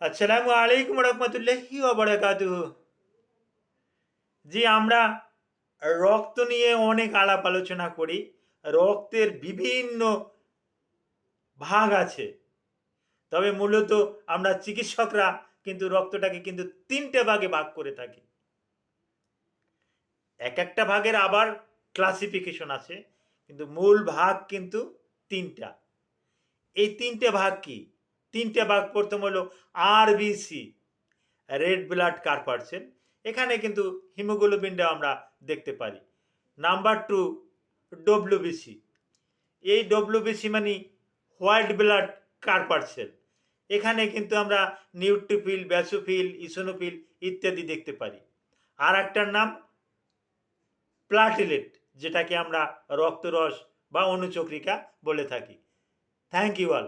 আসসালামু আলাইকুম রহমতুল্লাহি ওয়া বারাকাতুহু। জি, আমরা রক্ত নিয়ে অনেক আলাপ আলোচনা করি। রক্তের বিভিন্ন ভাগ আছে। তবে মূলত আমরা চিকিৎসকরা কিন্তু রক্তটাকে কিন্তু ৩ টে ভাগে ভাগ করে থাকি। একটা ভাগের আবার ক্লাসিফিকেশন আছে। কিন্তু মূল ভাগ কিন্তু ৩ টা। এই ৩ টে ভাগ কি? ৩ টে ভাগ প্রথম হলো আরবিসি, রেড ব্লাড কার্পারসেল। এখানে কিন্তু হিমোগ্লোবিনটা আমরা দেখতে পারি। Number 2 WBC. এই ডব্লিউবিসি মানে হোয়াইট ব্লাড কার্পারসেল। এখানে কিন্তু আমরা নিউট্রোফিল, ব্যাসোফিল, ইসোনোফিল ইত্যাদি দেখতে পারি। আর একটার নাম প্লাটিলেট, যেটাকে আমরা রক্তরস বা অনুচক্রিকা বলে থাকি। Thank you all.